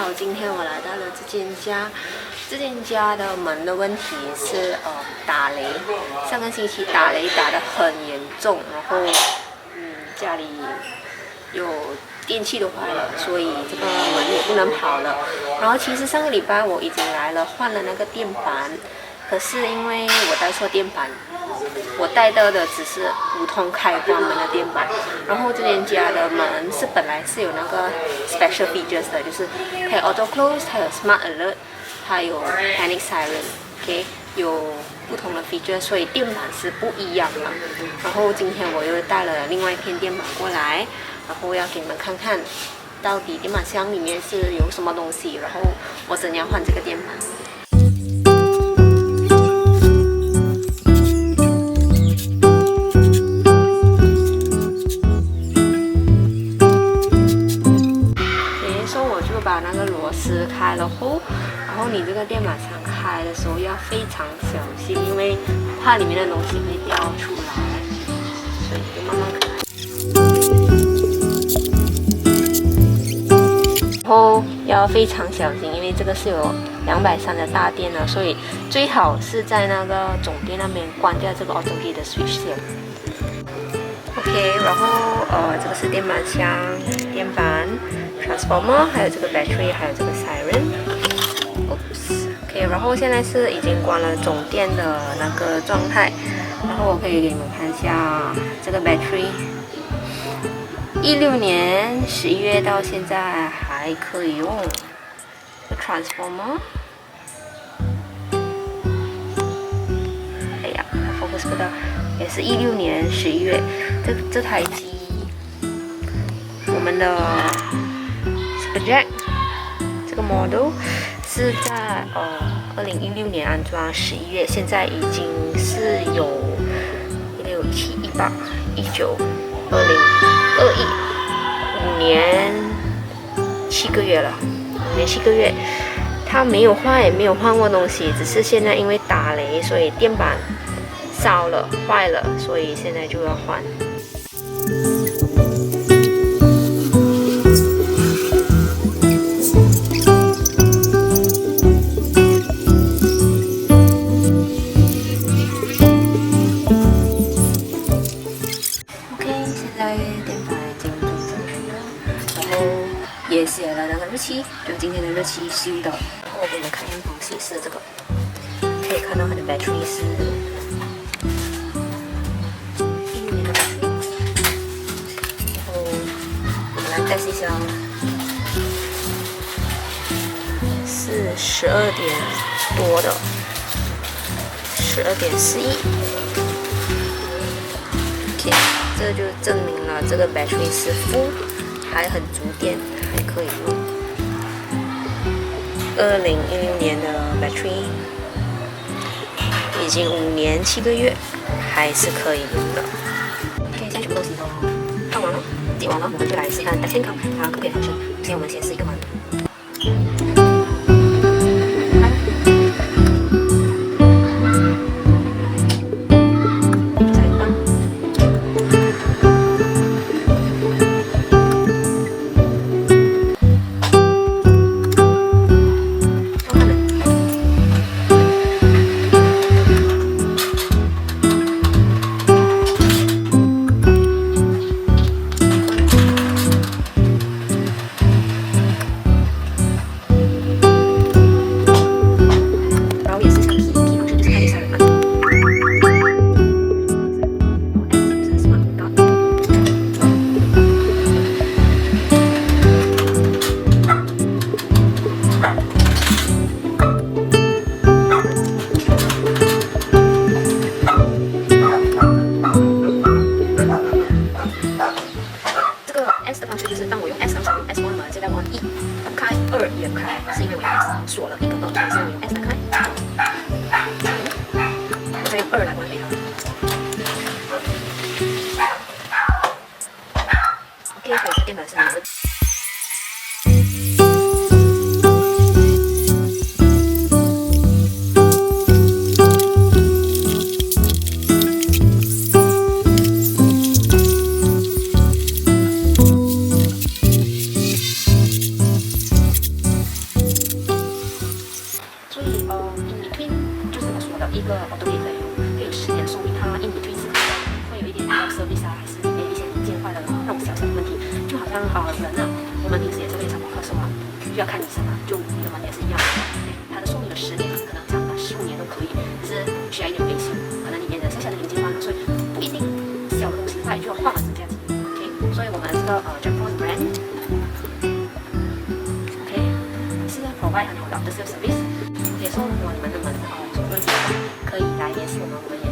好，今天我来到了这间家。这间家的门的问题是打雷，上个星期打雷打得很严重，然后家里有电器都坏了，所以这个门也不能跑了。然后其实上个礼拜我已经来了，换了那个电板，可是因为我带错电板，我带到的只是普通开关门的电板。然后这间家的门是本来是有那个 special features 的，就是可以 auto close， 还有 smart alert， 还有 panic siren，OK， 有不同的 feature， 所以电板是不一样的。然后今天我又带了另外一片电板过来，然后要给你们看看到底电板箱里面是有什么东西，然后我怎样换这个电板。把那个螺丝开了后，然后你这个电板箱开的时候要非常小心，因为怕里面的东西会掉出来，所以就慢慢开。然后要非常小心，因为这个是有230的大电的，所以最好是在那个总电那边关掉这个 auto key 的 switch 先。OK， 然后这个是电板箱、电板、transformer， 还有这个 battery， 还有这个 siren。OK， 然后现在是已经关了总电的那个状态，然后我可以给你们看一下这个 battery，16年11月到现在还可以用。transformer， 哎呀 ，focus 不到。也是16年11月，这台机，我们的 Superjack 这个 model 是在2016年安装，11月，现在已经是有16、17、18、19、20、21，5年7个月了，5年7个月，它没有坏，也没有换过东西，只是现在因为打雷，所以电板烧了坏了，所以现在就要换。OK， 现在电板已经装上去了，然后也写了那个日期，就今天的日期修的。然后我给你们看一样东西是这个，可以看到它的 battery 是。再试一下，是12点多的，12.41。OK， 这就证明了这个 battery 是 full， 还很足电，还可以用。2016年的 battery， 已经5年7个月，还是可以用的。OK， 现在全部东西都看完了。解完了，我们就来试看 X 它可不可以发生。首先我们先试一个门。也不开，是因为我用 S 锁了一个2，所以我用 S 打开，我再用2来关闭它。OK， 所以电板是没有问题。要看医生嘛，就你的门也是一样，它的寿命有10年，可能长达15年都可以，只是需要一点维修，可能里面的剩下的零件换了，所以不一定小的东西的话就要换完整这样子。OK， 所以我们这个Jeffrey brand，OK， 是 provide 很有的 service。OK， 所以如果你们的门出问题的话，可以来联系我们，我们也